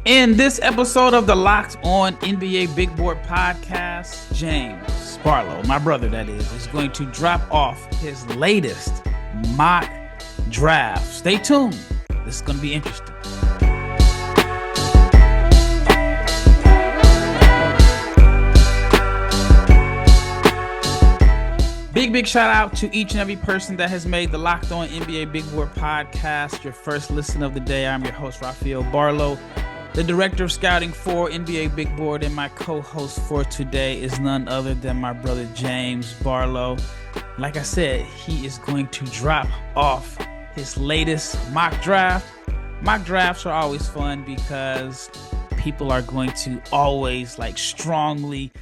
In this episode of the Locked On NBA Big Board podcast, James Barlowe, my brother that is going to drop off his latest mock draft. Stay tuned. This is going to be interesting. Big shout out to each and every person that has made the Locked On NBA Big Board podcast your first listen of the day. I'm your host, Rafael Barlowe, the director of scouting for NBA Big Board, and my co-host for today is none other than my brother, James Barlowe. Like I said, he is going to drop off his latest mock draft. Mock drafts are always fun because people are going to always strongly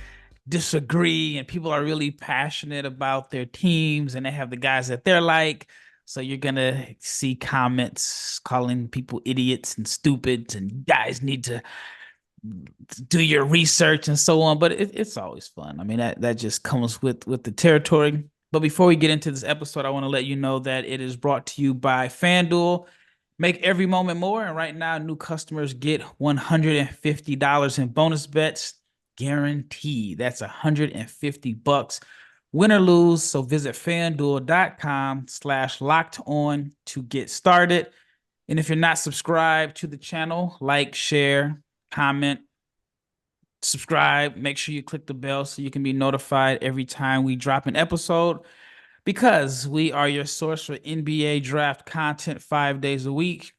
disagree, and people are really passionate about their teams, and they have the guys that they're like. So you're going to see comments calling people idiots and stupids, and guys need to do your research and so on. But it's always fun. I mean, that just comes with the territory. But before we get into this episode, I want to let you know that it is brought to you by FanDuel. Make every moment more. And right now, new customers get $150 in bonus bets guaranteed. That's $150. Win or lose, so visit fanduel.com/locked-on to get started. And if you're not subscribed to the channel, like, share, comment, subscribe. Make sure you click the bell so you can be notified every time we drop an episode, because we are your source for NBA draft content 5 days a week.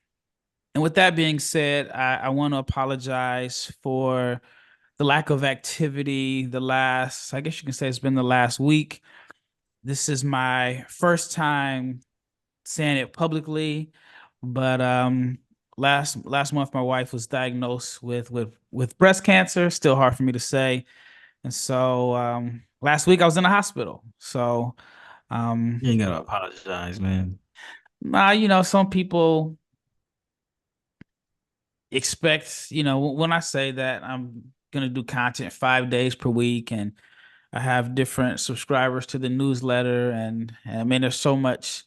And with that being said, I want to apologize for the lack of activity I guess you can say it's been the last week. This is my first time saying it publicly, but last month my wife was diagnosed with breast cancer. Still hard for me to say. And so last week I was in the hospital. So you ain't gotta apologize, man. Nah, some people expect, when I say that I'm gonna do content 5 days per week, and I have different subscribers to the newsletter, and I mean, there's so much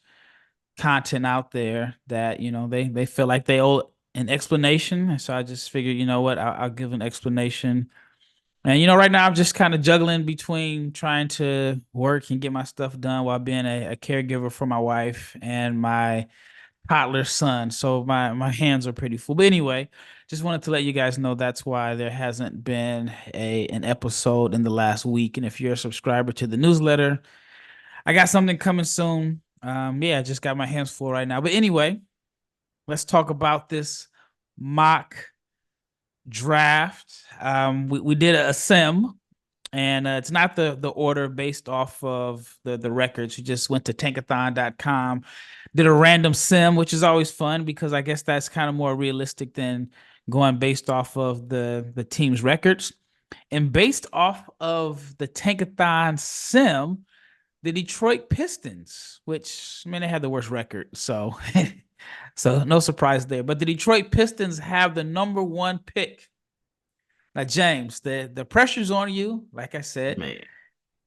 content out there that they feel like they owe an explanation. And so I just figured, you know what, I'll give an explanation. And right now I'm just kind of juggling between trying to work and get my stuff done while being a caregiver for my wife and my toddler son. So my hands are pretty full. But anyway, just wanted to let you guys know that's why there hasn't been an episode in the last week. And if you're a subscriber to the newsletter, I got something coming soon. I just got my hands full right now. But anyway, let's talk about this mock draft. We did a sim, and it's not the order based off of the records. We just went to tankathon.com, did a random sim, which is always fun because I guess that's kind of more realistic than going based off of the team's records. And based off of the Tankathon sim, the Detroit Pistons, which, I mean, they had the worst record, so so no surprise there. But the Detroit Pistons have the number one pick. Now, James, the pressure's on you. Like I said, Man,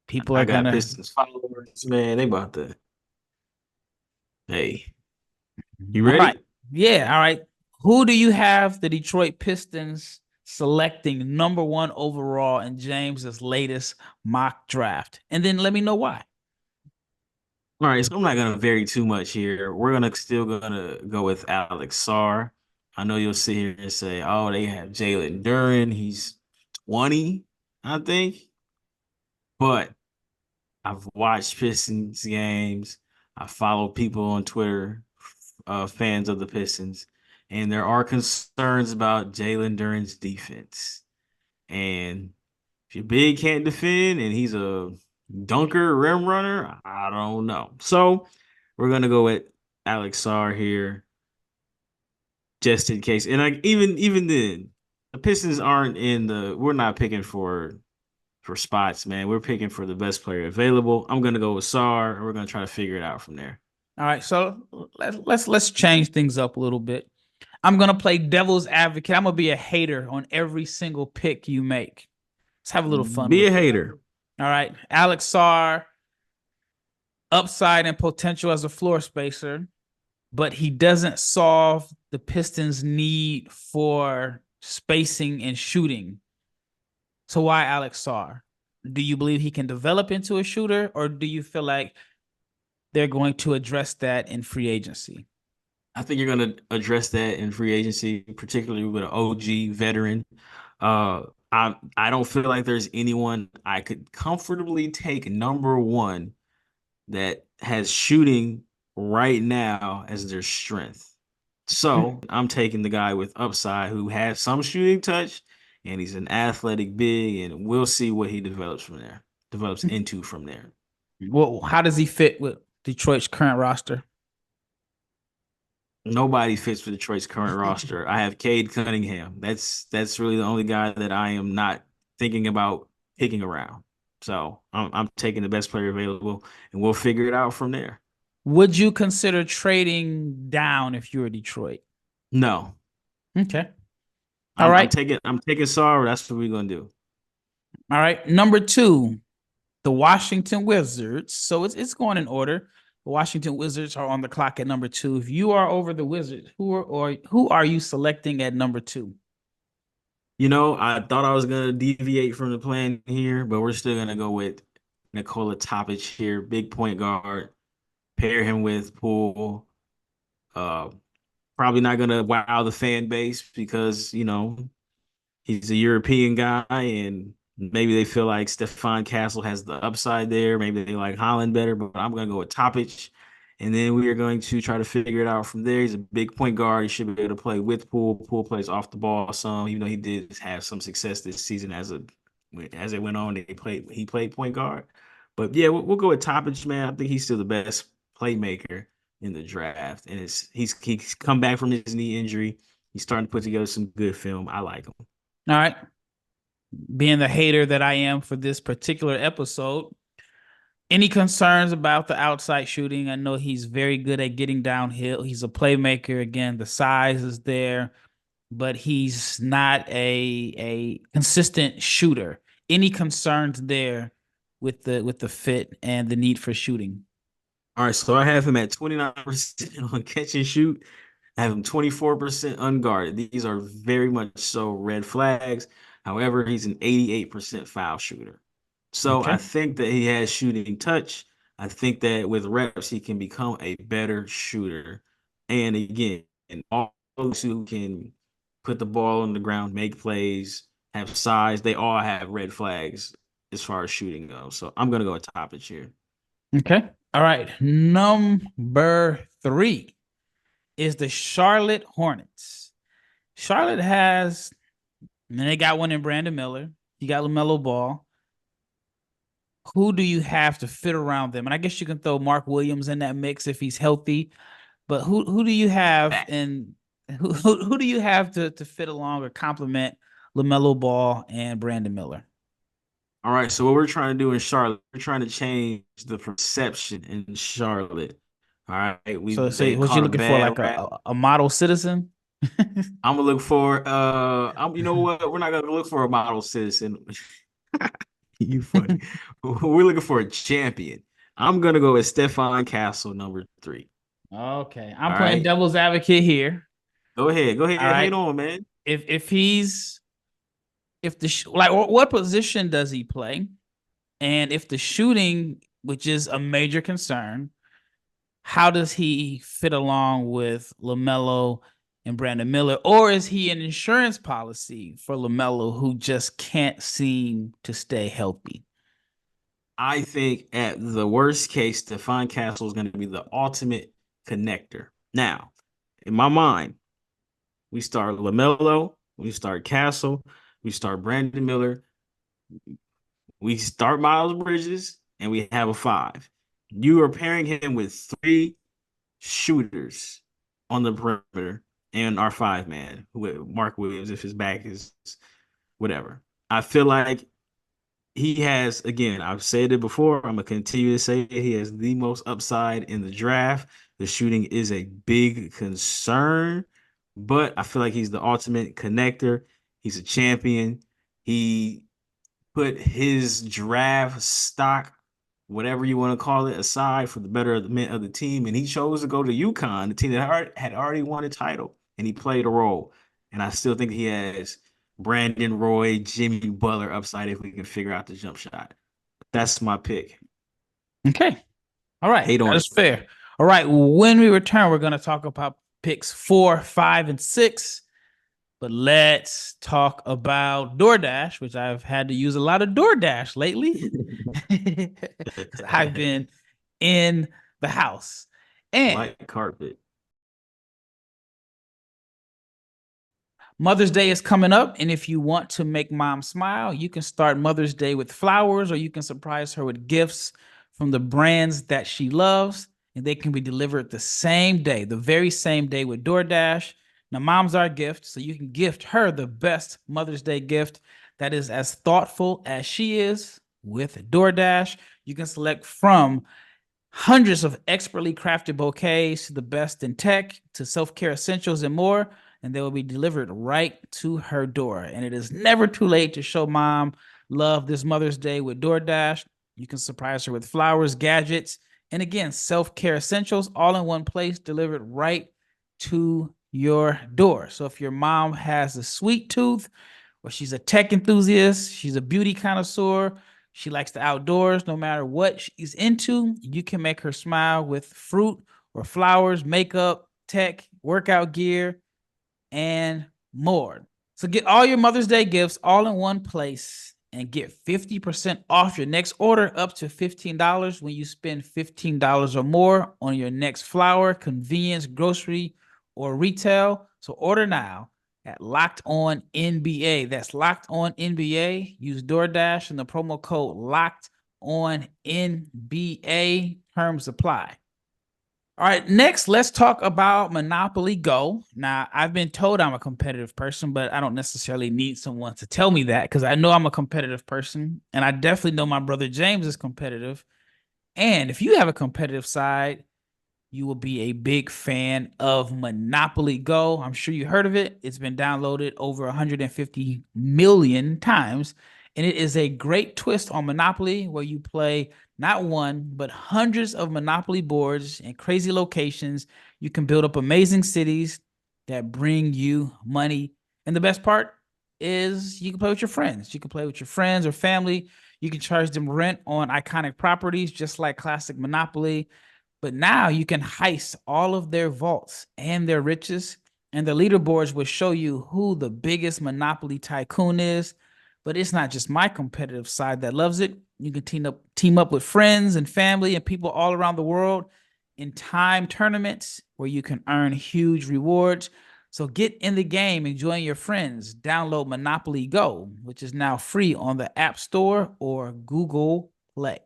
people are gonna Pistons followers, man. They about to. Hey, you ready? All right. Yeah, all right. Who do you have the Detroit Pistons selecting number one overall in James's latest mock draft? And then let me know why. All right, so I'm not gonna vary too much here. We're still gonna go with Alex Sarr. I know you'll sit here and say, "Oh, they have Jalen Duren. He's 20, I think." But I've watched Pistons games. I follow people on Twitter, fans of the Pistons, and there are concerns about Jalen Duren's defense. And if your big can't defend and he's a dunker, rim runner, I don't know. So we're gonna go with Alex Sarr here, just in case. And even then, the Pistons aren't we're not picking for spots, man. We're picking for the best player available. I'm gonna go with Sarr, and we're gonna try to figure it out from there. All right, so let's change things up a little bit. I'm gonna play devil's advocate. I'm gonna be a hater on every single pick you make. Let's have a little fun. Be a hater. All right, Alex Sarr, upside and potential as a floor spacer, but he doesn't solve the Pistons' need for spacing, and shooting. So why Alex Sarr? Do you believe he can develop into a shooter, or do you feel like they're going to address that in free agency? I think you're going to address that in free agency, particularly with an OG veteran. Uh, I don't feel like there's anyone I could comfortably take number one that has shooting right now as their strength. So I'm taking the guy with upside who has some shooting touch, and he's an athletic big, and we'll see what he develops from there, develops into from there. Well, how does he fit with Detroit's current roster? Nobody fits for Detroit's current roster. I have Cade Cunningham. That's really the only guy that I am not thinking about picking around. So I'm taking the best player available, and we'll figure it out from there. Would you consider trading down if you were Detroit? No, Okay. All I'm right. taking Sarr. That's what we're gonna do. All right. Number two, the Washington Wizards. So it's going in order. The Washington Wizards are on the clock at number two. If you are over the Wizards, who are you selecting at number two? I thought I was gonna deviate from the plan here, but we're still gonna go with Nikola Topić here, big point guard. Pair him with Poole. Uh, Probably not gonna wow the fan base because he's a European guy, and maybe they feel like Stephon Castle has the upside there. Maybe they like Holland better, but I'm going to go with Topić. And then we are going to try to figure it out from there. He's a big point guard. He should be able to play with Poole. Poole plays off the ball some, even though he did have some success this season as it went on. He played point guard. But yeah, we'll go with Topić, man. I think he's still the best playmaker in the draft, and he's come back from his knee injury. He's starting to put together some good film. I like him. All right. Being the hater that I am for this particular episode, any concerns about the outside shooting? I know he's very good at getting downhill. He's a playmaker. Again, the size is there, but he's not a consistent shooter. Any concerns there with the fit and the need for shooting? All right, so I have him at 29% on catch and shoot. I have him 24% unguarded. These are very much so red flags. However, he's an 88% foul shooter. So I Okay. think that he has shooting touch. I think that with reps, he can become a better shooter. And again, and all those who can put the ball on the ground, make plays, have size, they all have red flags as far as shooting goes. So I'm going to go with Topić here. Okay. All right. Number three is the Charlotte Hornets. Charlotte has, and they got one in Brandon Miller. You got LaMelo Ball. Who do you have to fit around them? And I guess you can throw Mark Williams in that mix if he's healthy. But who do you have and who do you have to fit along or complement LaMelo Ball and Brandon Miller? All right, so what we're trying to do in Charlotte, we're trying to change the perception in Charlotte. All right, So they what you caught a looking for, bad like rap. a model citizen? I'm gonna look for you know what? We're not gonna look for a model citizen. You funny. We're looking for a champion. I'm gonna go with Stephon Castle, number 3. Okay, I'm All playing right, devil's advocate here. go All ahead, hate right, on, man. if he's if the like what position does he play, and if the shooting, which is a major concern, how does he fit along with LaMelo and Brandon Miller, or is he an insurance policy for LaMelo who just can't seem to stay healthy? I think at the worst case, Stephon Castle is gonna be the ultimate connector. Now, in my mind, we start LaMelo, we start Castle, we start Brandon Miller, we start Miles Bridges, and we have a 5. You are pairing him with 3 shooters on the perimeter and our 5 man with Mark Williams if his back is whatever. I feel like he has, again, I've said it before, I'm gonna continue to say it, he has the most upside in the draft. The shooting is a big concern, but I feel like he's the ultimate connector. He's a champion. He put his draft stock, whatever you want to call it, aside for the betterment of the team, and he chose to go to UConn, the team that had already won a title, and he played a role. and I still think he has Brandon Roy, Jimmy Butler upside if we can figure out the jump shot. That's my pick. Okay. All right. Hate on That it. is fair. All right. When we return, we're going to talk about picks 4, 5, and 6. But let's talk about DoorDash, which I've had to use a lot of DoorDash lately because I've been in the house. And White carpet. Mother's Day is coming up, and if you want to make mom smile, you can start Mother's Day with flowers, or you can surprise her with gifts from the brands that she loves, and they can be delivered the same day, the very same day with DoorDash. Now, mom's our gift, so you can gift her the best Mother's Day gift that is as thoughtful as she is with DoorDash. You can select from hundreds of expertly crafted bouquets to the best in tech, to self-care essentials and more, and they will be delivered right to her door. And it is never too late to show mom love this Mother's Day with DoorDash. You can surprise her with flowers, gadgets, and again, self-care essentials all in one place, delivered right to your door. So if your mom has a sweet tooth, or she's a tech enthusiast, she's a beauty connoisseur, she likes the outdoors, no matter what she's into, you can make her smile with fruit or flowers, makeup, tech, workout gear, and more. So get all your Mother's Day gifts all in one place and get 50% off your next order up to $15 when you spend $15 or more on your next flower, convenience, grocery, or retail. So order now at Locked On NBA. That's Locked On NBA. Use DoorDash and the promo code Locked On NBA. Terms apply. All right, next, let's talk about Monopoly Go. Now, I've been told I'm a competitive person, but I don't necessarily need someone to tell me that because I know I'm a competitive person, and I definitely know my brother James is competitive. And if you have a competitive side, you will be a big fan of Monopoly Go. I'm sure you heard of it. It's been downloaded over 150 million times. And it is a great twist on Monopoly where you play not one, but hundreds of Monopoly boards in crazy locations. You can build up amazing cities that bring you money. And the best part is you can play with your friends. You can play with your friends or family. You can charge them rent on iconic properties, just like classic Monopoly. But now you can heist all of their vaults and their riches, and the leaderboards will show you who the biggest Monopoly tycoon is. But it's not just my competitive side that loves it. You can team up with friends and family and people all around the world in time tournaments where you can earn huge rewards. So get in the game and join your friends. Download Monopoly Go, which is now free on the App Store or Google Play.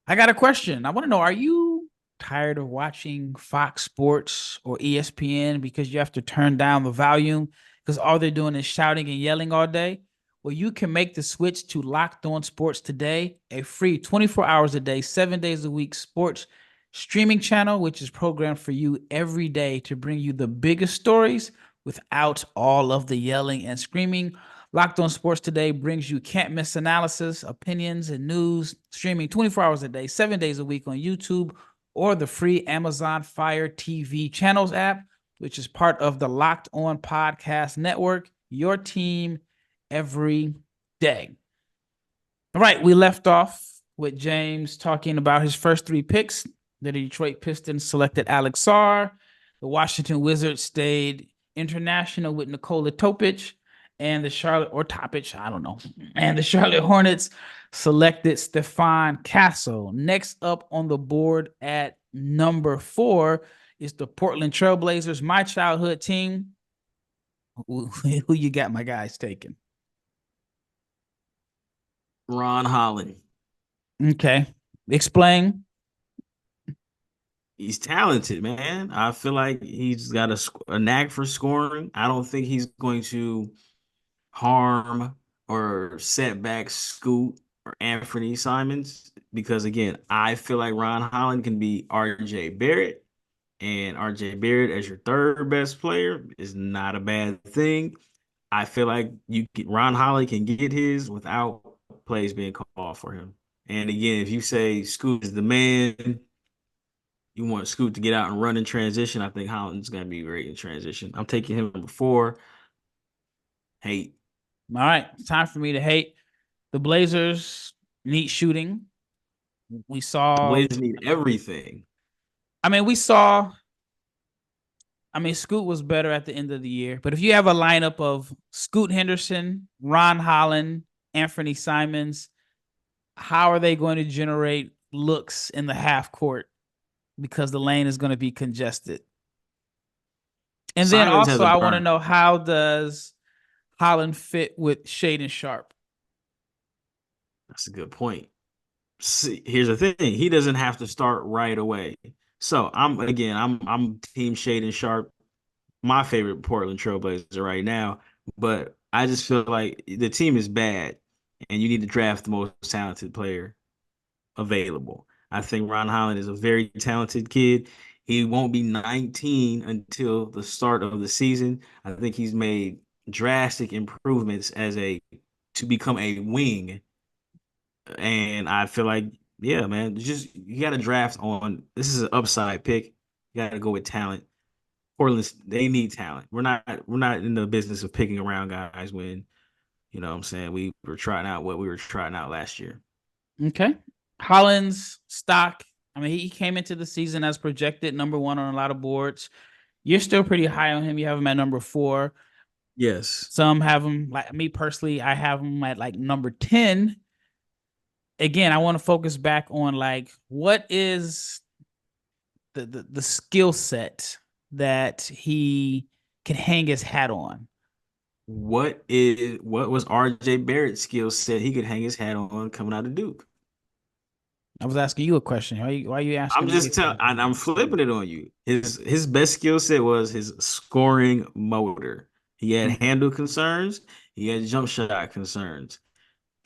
I got a question. I want to know, are you tired of watching Fox Sports or ESPN because you have to turn down the volume because all they're doing is shouting and yelling all day? Well, you can make the switch to Locked On Sports today, a free 24 hours a day, 7 days a week sports streaming channel, which is programmed for you every day to bring you the biggest stories without all of the yelling and screaming. Locked On Sports Today brings you can't miss analysis, opinions, and news, streaming 24 hours a day, 7 days a week on YouTube or the free Amazon Fire TV channels app, which is part of the Locked On Podcast Network, your team every day. All right, we left off with James talking about his first 3 picks. The Detroit Pistons selected Alex Sarr. The Washington Wizards stayed international with Nikola Topić, and the Charlotte Hornets selected Stephon Castle. Next up on the board at number 4 is the Portland Trailblazers, my childhood team. Who you got, my guys, taking? Ron Holland. Okay. Explain. He's talented, man. I feel like he's got a knack for scoring. I don't think he's going to harm or set back Scoot or Anthony Simons because, again, I feel like Ron Holland can be RJ Barrett, and RJ Barrett as your third best player is not a bad thing. I feel like Ron Holland can get his without plays being called for him. And again, if you say Scoot is the man, you want Scoot to get out and run in transition, I think Holland's gonna be great in transition. I'm taking him number 4. Hate. All right, it's time for me to hate. The Blazers need shooting. We The saw, Blazers need everything. I mean, we saw, I mean, Scoot was better at the end of the year, but if you have a lineup of Scoot Henderson, Ron Holland, Anthony Simons, how are they going to generate looks in the half court? Because the lane is going to be congested. And then Simons has also, a I want to burn. know, how does Holland fit with Shaedon Sharpe? That's a good point. See, here's the thing. He doesn't have to start right away. So I'm team Shaedon Sharpe, my favorite Portland Trailblazer right now. But I just feel like the team is bad, and you need to draft the most talented player available. I think Ron Holland is a very talented kid. He won't be 19 until the start of the season. I think he's made drastic improvements to become a wing. And I feel like, yeah, man, just you got to draft on. This is an upside pick. You got to go with talent. Portland, they need talent. We're not in the business of picking around guys when, you know what I'm saying, we were trying out what we were trying out last year. Okay. Holland's stock. I mean, he came into the season as projected number 1 on a lot of boards. You're still pretty high on him. You have him at number 4. Yes. Some have him, like me personally, I have him at like number 10. Again, I want to focus back on like what is the skill set that he can hang his hat on. What was RJ Barrett's skill set he could hang his hat on coming out of Duke? I was asking you a question. Why are you asking me? I'm flipping it on you. His best skill set was his scoring motor. He had handle concerns, he had jump shot concerns.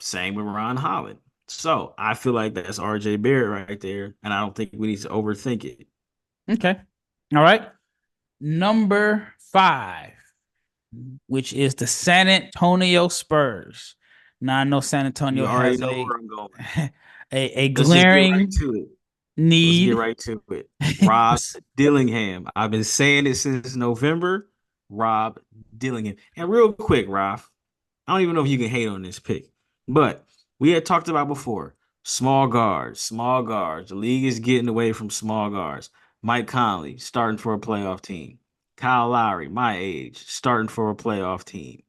Same with Ron Holland. So I feel like that's RJ Barrett right there, and I don't think we need to overthink it. Okay. All right. Number 5, which is the San Antonio Spurs. Now I know San Antonio You already has know a where I'm going. a Let's just get right glaring to it. Let's get need. right to it. Rob Dillingham. I've been saying it since November. Rob Dillingham. And real quick, Ralph, I don't even know if you can hate on this pick, but we had talked about before small guards, small guards. The league is getting away from small guards. Mike Conley starting for a playoff team. Kyle Lowry, my age, starting for a playoff team.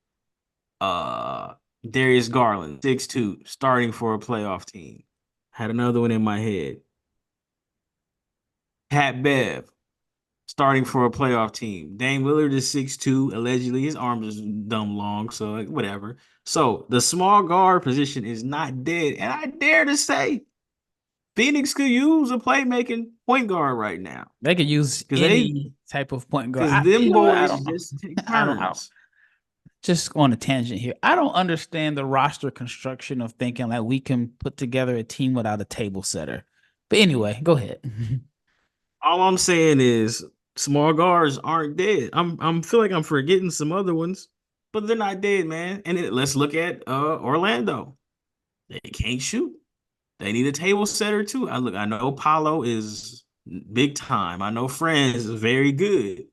Uh, Darius Garland, 6'2", starting for a playoff team. Had another one in my head. Pat Bev, starting for a playoff team. Dame Lillard is 6'2". Allegedly, his arms is dumb long, so like, whatever. So the small guard position is not dead. And I dare to say Phoenix could use a playmaking point guard right now. They could use Because any type of point guard. because them You know what? I boys don't know. just take I don't. turns. Just on a tangent here. I don't understand the roster construction of thinking like we can put together a team without a table setter. But anyway, go ahead. All I'm saying is small guards aren't dead. I'm feel like I'm forgetting some other ones, but they're not dead, man. And let's look at Orlando. They can't shoot. They need a table setter too. I know Paulo is big time. I know Franz is very good.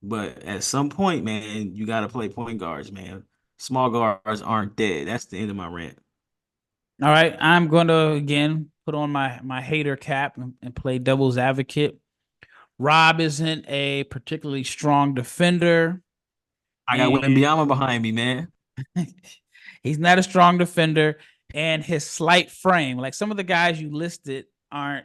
But at some point, man, you got to play point guards, man. Small guards aren't dead. That's the end of my rant. All right, I'm going to again put on my hater cap and play devil's advocate. Rob isn't a particularly strong defender, I got and Wembanyama behind me, man. he's not a strong defender. And his slight frame, like some of the guys you listed, aren't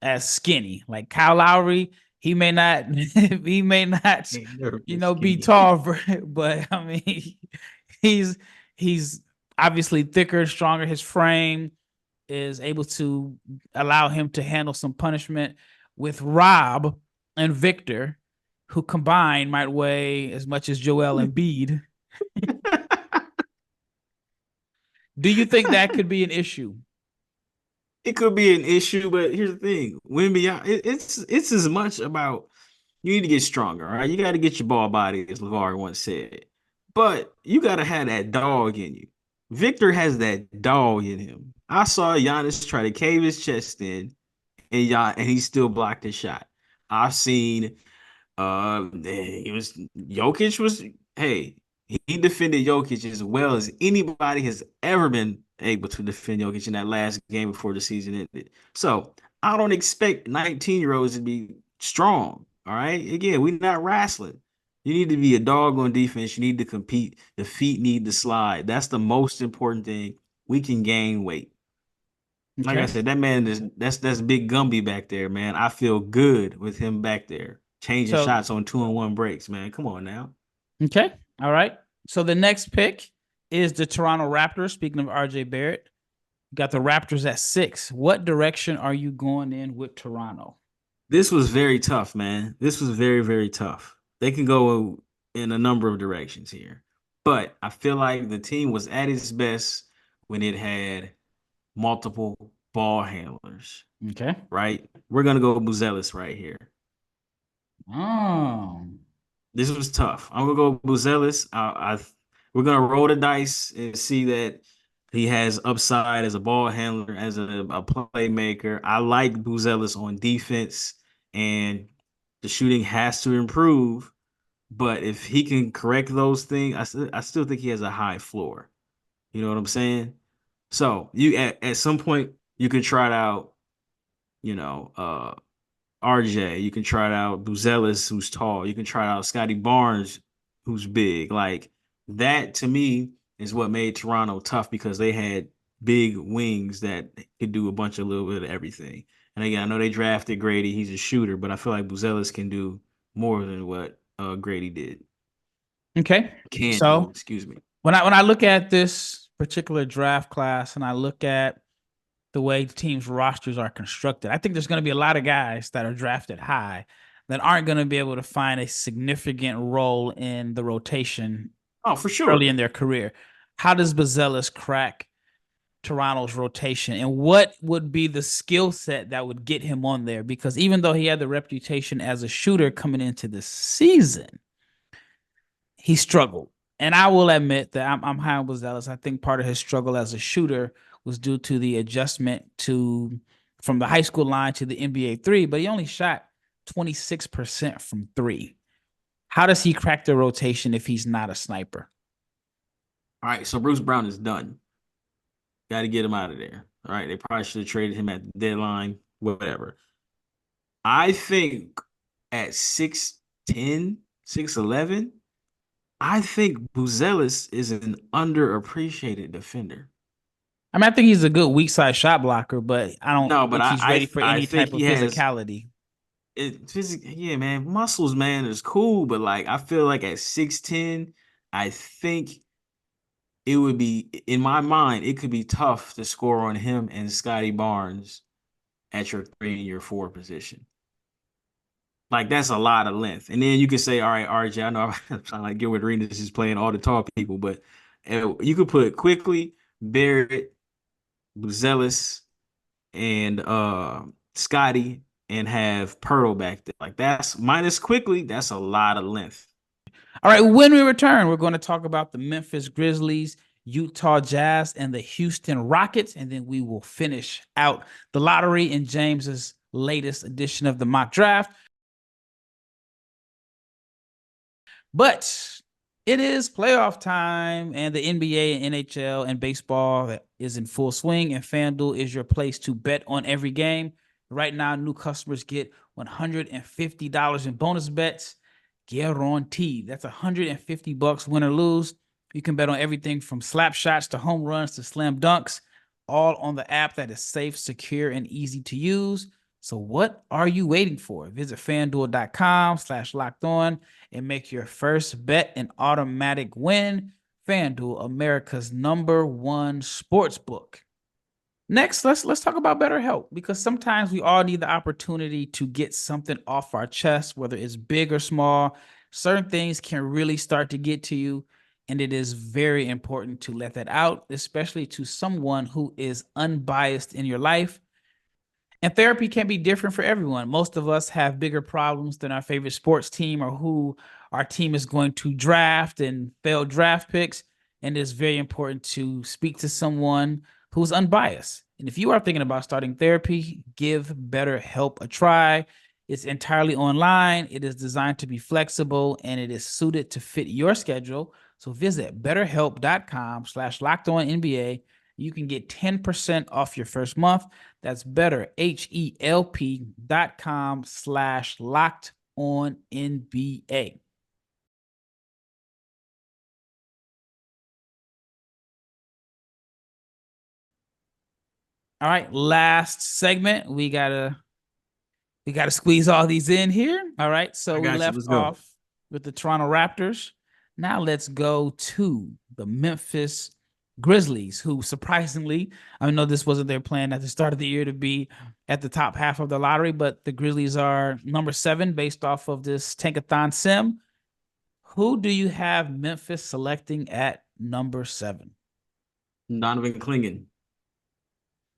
as skinny. Like Kyle Lowry, he may not, he may not, Ain't never you been know, be skinny. tall, but I mean, he's he's obviously thicker, stronger. His frame is able to allow him to handle some punishment. With Rob and Victor, who combined might weigh as much as Joel Embiid. Do you think that could be an issue? It could be an issue, but here's the thing: Wembanyama, it's as much about you need to get stronger, all right? You got to get your ball body, as LeVar once said. But you got to have that dog in you. Victor has that dog in him. I saw Giannis try to cave his chest in and he still blocked his shot. I've seen it was Jokic was hey, he defended Jokic as well as anybody has ever been able to defend Jokic in that last game before the season ended. So I don't expect 19-year-olds to be strong. All right. Again, we're not wrestling. You need to be a dog on defense. You need to compete. The feet need to slide. That's the most important thing. We can gain weight. Like I Okay. said, that man is that's Big Gumby back there, man. I feel good with him back there, changing So, shots on 2-and-1 breaks, man. Come on now. okay. All right. So the next pick is the Toronto Raptors. Speaking of RJ Barrett, got the Raptors at 6. What direction are you going in with Toronto? This was very tough, man. This was very, very tough. They can go in a number of directions here. But I feel like the team was at its best when it had multiple ball handlers, Okay. right? We're gonna go Buzelis right here. Oh, This was tough. I'm gonna go Buzelis. We're gonna roll the dice and see that he has upside as a ball handler, as a playmaker. I like Buzelis on defense, and the shooting has to improve. But if he can correct those things, I still think he has a high floor. You know what I'm saying? So you at some point you can try it out, you know, RJ. You can try it out Buzelis, who's tall. You can try it out Scotty Barnes, who's big. Like that to me is what made Toronto tough because they had big wings that could do a bunch of little bit of everything. And again, I know they drafted Grady. He's a shooter, but I feel like Buzelis can do more than what Grady did. okay. Can do, So excuse me. when I look at this particular draft class and I look at the way teams' rosters are constructed, I think there's going to be a lot of guys that are drafted high that aren't going to be able to find a significant role in the rotation Oh, for early sure. in their career. How does Buzelis crack Toronto's rotation, and what would be the skill set that would get him on there? Because even though he had the reputation as a shooter coming into the season, he struggled. And I will admit that I'm high on Buzelis. I think part of his struggle as a shooter was due to the adjustment to from the high school line to the NBA three, but he only shot 26% from three. How does he crack the rotation if he's not a sniper? All right, so Bruce Brown is done. Got to get him out of there. All right, they probably should have traded him at the deadline, whatever. I think at 6'10, 6'11, I think Buzelis is an underappreciated defender. I mean, I think he's a good weak side shot blocker, but I don't No, but think he's ready for I any think type he of has physicality. yeah, man, muscles, man, is cool, but like I feel like at 6'10, I think it would be in my mind, it could be tough to score on him and Scotty Barnes at your 3 and your 4 position. Like that's a lot of length. And then you can say, all right, RJ, I know I'm trying like Gilbert Arenas is playing all the tall people, but you could put quickly Barrett, Buzelis, and Scotty and have Pearl back there. Like that's minus quickly, that's a lot of length. All right, when we return, we're going to talk about the Memphis Grizzlies, Utah Jazz, and the Houston Rockets, and then we will finish out the lottery in James's latest edition of the mock draft. But it is playoff time, and the NBA and NHL and baseball is in full swing, and FanDuel is your place to bet on every game. Right now, new customers get $150 in bonus bets guaranteed. That's $150 win or lose. You can bet on everything from slap shots to home runs to slam dunks, all on the app that is safe, secure, and easy to use. So what are you waiting for? Visit fanduel.com/locked on and make your first bet an automatic win. FanDuel, America's #1 sports book. Next, let's talk about BetterHelp, because sometimes we all need the opportunity to get something off our chest, whether it's big or small. Certain things can really start to get to you, and it is very important to let that out, especially to someone who is unbiased in your life. And therapy can be different for everyone. Most of us have bigger problems than our favorite sports team or who our team is going to draft and failed draft picks. And it's very important to speak to someone who's unbiased. And if you are thinking about starting therapy, give BetterHelp a try. It's entirely online. It is designed to be flexible and it is suited to fit your schedule. So visit betterhelp.com/lockedonnba. You can get 10% off your first month. That's betterhelp.com/lockedonnba. All right, last segment. We gotta squeeze all these in here. All right, so I we got you. left Let's go. off with the Toronto Raptors. Now let's go to the Memphis Grizzlies, who surprisingly, I know this wasn't their plan at the start of the year to be at the top half of the lottery, but the Grizzlies are number 7 based off of this Tankathon sim. Who do you have Memphis selecting at number 7? Donovan Clingan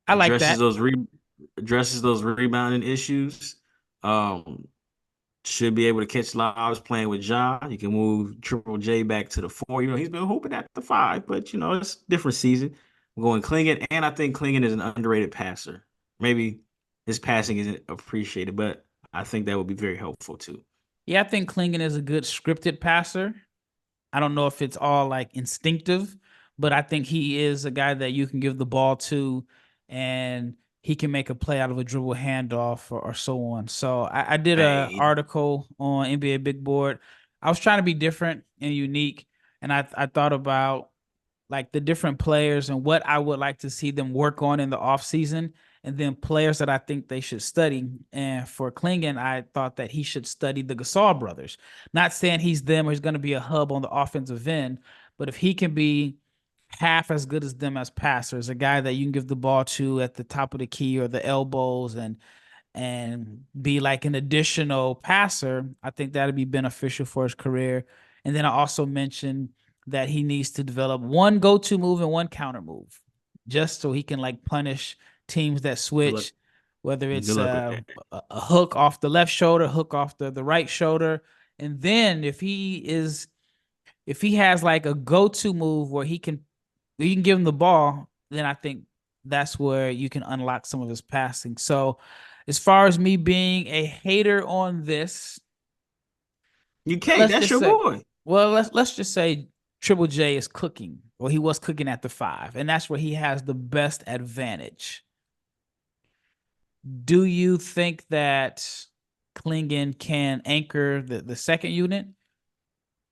I like addresses that. those re addresses those rebounding issues. Um, should be able to catch lobs playing with Ja. You can move Triple J back to the 4. He's been hooping at the 5, but it's a different season. I'm going Clingan, and I think Clingan is an underrated passer. Maybe his passing isn't appreciated, but I think that would be very helpful too. Yeah, I think Clingan is a good scripted passer. I don't know if it's all like instinctive, but I think he is a guy that you can give the ball to and he can make a play out of a dribble handoff or so on. So I did a Hey, article on NBA Big Board. I was trying to be different and unique, and I thought about like the different players and what I would like to see them work on in the offseason, and then players that I think they should study. And for Clingan, I thought that he should study the Gasol brothers. Not saying he's them or he's going to be a hub on the offensive end, but if he can be half as good as them as passers, a guy that you can give the ball to at the top of the key or the elbows and be like an additional passer, I think that'd be beneficial for his career. And then I also mentioned that he needs to develop one go-to move and one counter move, just so he can like punish teams that good luck. switch, whether Good it's luck with that. a hook off the left shoulder, hook off the right shoulder. And then if he has like a go-to move where you can give him the ball, then I think that's where you can unlock some of his passing. So as far as me being a hater on this, You can't. let's That's just your say, boy. well, let's just say Triple J is cooking, or he was cooking at the 5, and that's where he has the best advantage. Do you think that Clingan can anchor the second unit?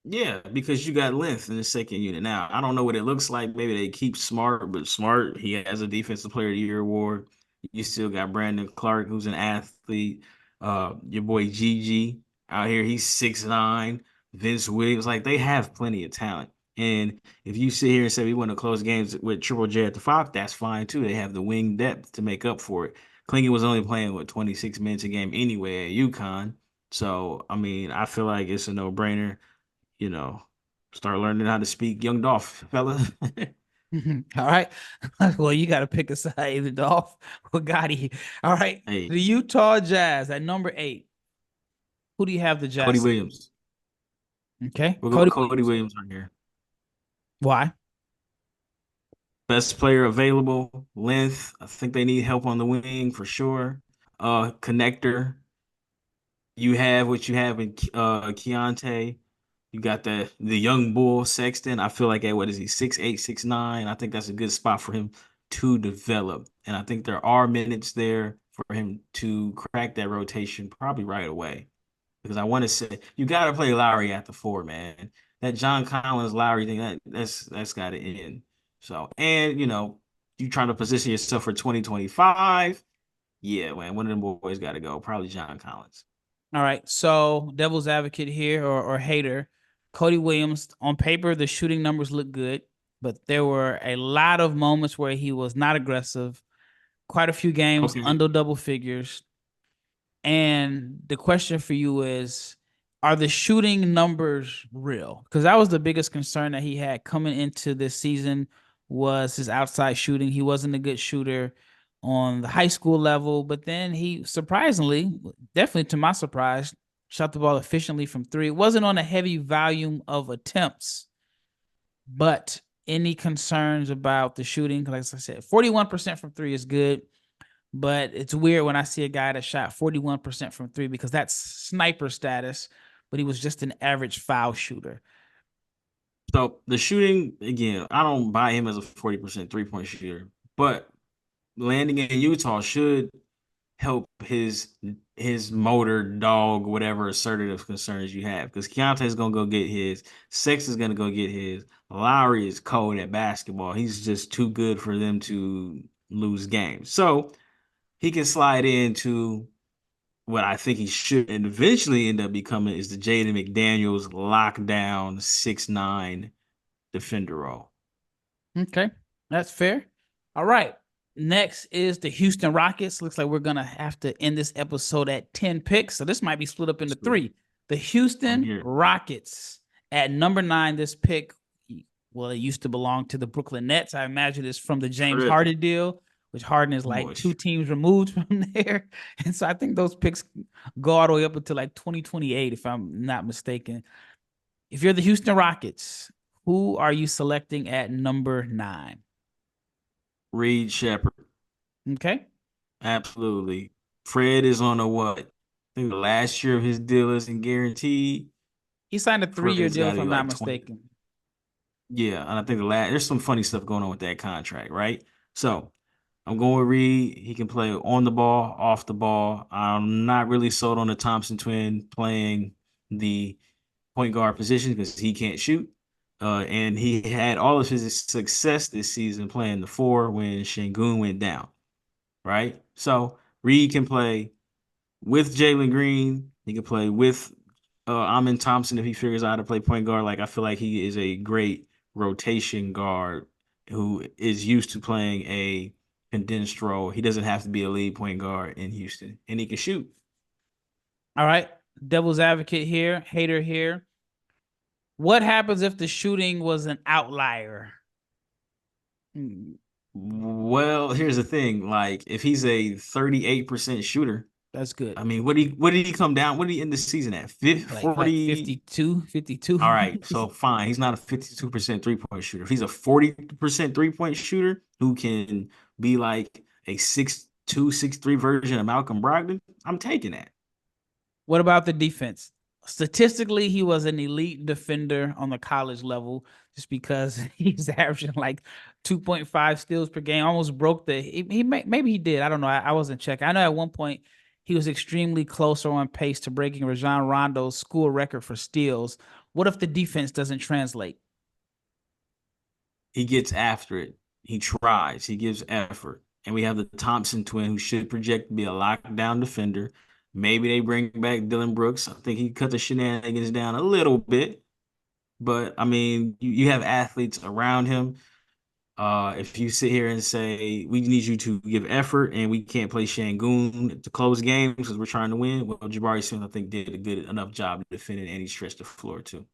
Yeah, because you got length in the second unit. Now, I don't know what it looks like. Maybe they keep Smart, but Smart, he has a Defensive Player of the Year award. You still got Brandon Clark, who's an athlete. Your boy Gigi out here, he's 6'9". Vince Williams, like they have plenty of talent. And if you sit here and say we want to close games with Triple J at the 5, that's fine too. They have the wing depth to make up for it. Clingan was only playing with 26 minutes a game anyway at UConn. So, I mean, I feel like it's a no-brainer, you know, start learning how to speak young Dolph, fella. All right. Well, you got to pick a side, either Dolph or Gotti. All right. Hey, The Utah Jazz at number 8. Who do you have the Cody Jazz sitting? Williams. Okay. We'll go with Cody Cody Williams. Williams right here. Why? Best player available, length. I think they need help on the wing for sure. Connector. You have what you have in Keontae. You got the young bull Sexton. I feel like at what is he, 6'8", 6'9". I think that's a good spot for him to develop. And I think there are minutes there for him to crack that rotation probably right away. Because I want to say you got to play Lowry at the 4, man. That John Collins Lowry thing that's got to end. So, and you trying to position yourself for 2025. Yeah, man, one of them boys got to go. Probably John Collins. All right. So, devil's advocate here or hater. Cody Williams, on paper, the shooting numbers look good, but there were a lot of moments where he was not aggressive, quite a few games Okay. under double figures. And the question for you is, are the shooting numbers real? Because that was the biggest concern that he had coming into this season was his outside shooting. He wasn't a good shooter on the high school level, but then he surprisingly, definitely to my surprise, shot the ball efficiently from 3. It wasn't on a heavy volume of attempts, but any concerns about the shooting. Like I said, 41% from three is good, but it's weird when I see a guy that shot 41% from three because that's sniper status, but he was just an average foul shooter. So the shooting, again, I don't buy him as a 40% three-point shooter, but landing in Utah should help his motor dog, whatever assertive concerns you have. Because Keontae's gonna go get his, Sex is gonna go get his. Lowry is cold at basketball. He's just too good for them to lose games. So he can slide into what I think he should and eventually end up becoming is the Jaden McDaniels lockdown 6'9" defender role. Okay, that's fair. All right. Next is the Houston Rockets. Looks like we're going to have to end this episode at 10 picks. So this might be split up into three. The Houston Rockets at number 9. This pick, well, it used to belong to the Brooklyn Nets. I imagine it's from the James Harden deal, which Harden is like 2 teams removed from there. And so I think those picks go all the way up until like 2028, if I'm not mistaken. If you're the Houston Rockets, who are you selecting at number 9? Reed Sheppard. Okay. Absolutely. Fred is on a what? I think the last year of his deal isn't guaranteed. He signed a 3-year deal, if I'm not mistaken. Yeah, and I think there's some funny stuff going on with that contract, right? So I'm going with Reed. He can play on the ball, off the ball. I'm not really sold on the Thompson twin playing the point guard position because he can't shoot. And he had all of his success this season playing the 4 when Şengün went down, right? So Reed can play with Jalen Green. He can play with Amin Thompson if he figures out how to play point guard. Like I feel like he is a great rotation guard who is used to playing a condensed role. He doesn't have to be a lead point guard in Houston, and he can shoot. All right. Devil's advocate here, hater here. What happens if the shooting was an outlier? Well, here's the thing. Like, if he's a 38% shooter, that's good. I mean, what did he come down? What did he end the season at? 40? Like 52. All right, so fine. He's not a 52% three-point shooter. If he's a 40% three-point shooter who can be like a 6'2", 6'3" version of Malcolm Brogdon, I'm taking that. What about the defense? Statistically, he was an elite defender on the college level just because he's averaging like 2.5 steals per game, almost broke maybe he did. I don't know. I wasn't checking. I know at one point he was extremely close or on pace to breaking Rajon Rondo's school record for steals. What if the defense doesn't translate? He gets after it. He tries. He gives effort. And we have the Thompson twin who should project to be a lockdown defender. Maybe they bring back Dillon Brooks. I think he cut the shenanigans down a little bit. But, I mean, you have athletes around him. If you sit here and say, we need you to give effort and we can't play Şengün to close games because we're trying to win, well, Jabari Smith, I think, did a good enough job defending and he stretched the floor, too.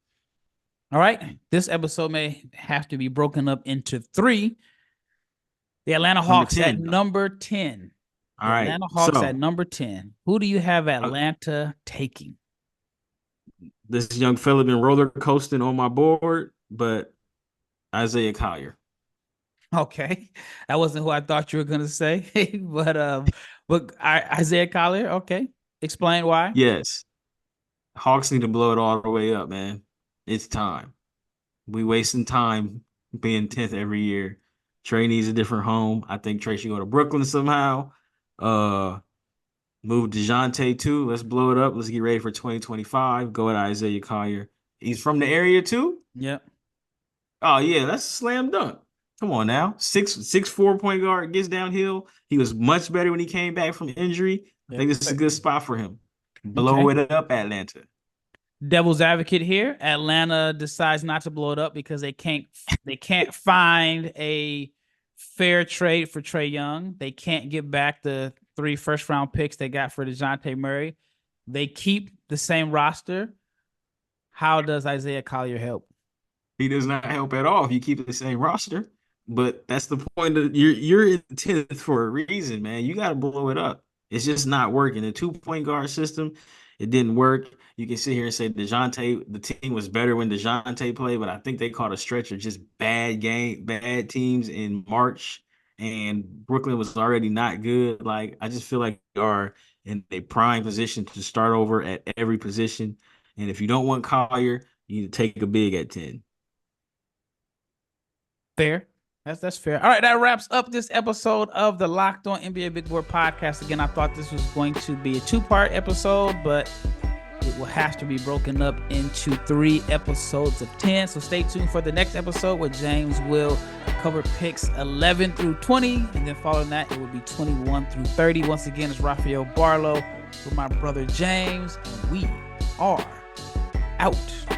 All right. This episode may have to be broken up into 3. The Atlanta Hawks at number 10. All right. Atlanta Hawks at number 10. Who do you have Atlanta taking? This young fella been roller coasting on my board, but Isaiah Collier. Okay, that wasn't who I thought you were gonna say, but Isaiah Collier. Okay, explain why. Yes, Hawks need to blow it all the way up, man. It's time. We wasting time being 10th every year. Trey needs a different home. I think Trey should go to Brooklyn somehow. Move DeJounte too. Let's blow it up. Let's get ready for 2025. Go at Isaiah Collier. He's from the area too? Yep. Oh, yeah, that's a slam dunk. Come on now. 6'4" point guard gets downhill. He was much better when he came back from injury. I think this is a good spot for him. Blow it up, Atlanta. Devil's advocate here. Atlanta decides not to blow it up because they can't find a fair trade for Trae Young. They can't get back the 3 first-round picks they got for DeJounte Murray. They keep the same roster. How does Isaiah Collier help? He does not help at all if you keep the same roster. But that's the point of you're in 10th for a reason, man. You got to blow it up. It's just not working. The 2-point guard system, It didn't work. You can sit here and say the team was better when DeJounte played, but I think they caught a stretch of just bad teams in March, and Brooklyn was already not good. Like, I just feel like they are in a prime position to start over at every position. And if you don't want Collier, you need to take a big at 10. Fair. That's fair. All right, that wraps up this episode of the Locked On NBA Big Board podcast. Again, I thought this was going to be a 2-part episode, but it will have to be broken up into 3 episodes of 10. So stay tuned for the next episode where James will cover picks 11 through 20. And then following that, it will be 21 through 30. Once again, it's Rafael Barlowe with my brother James. And we are out.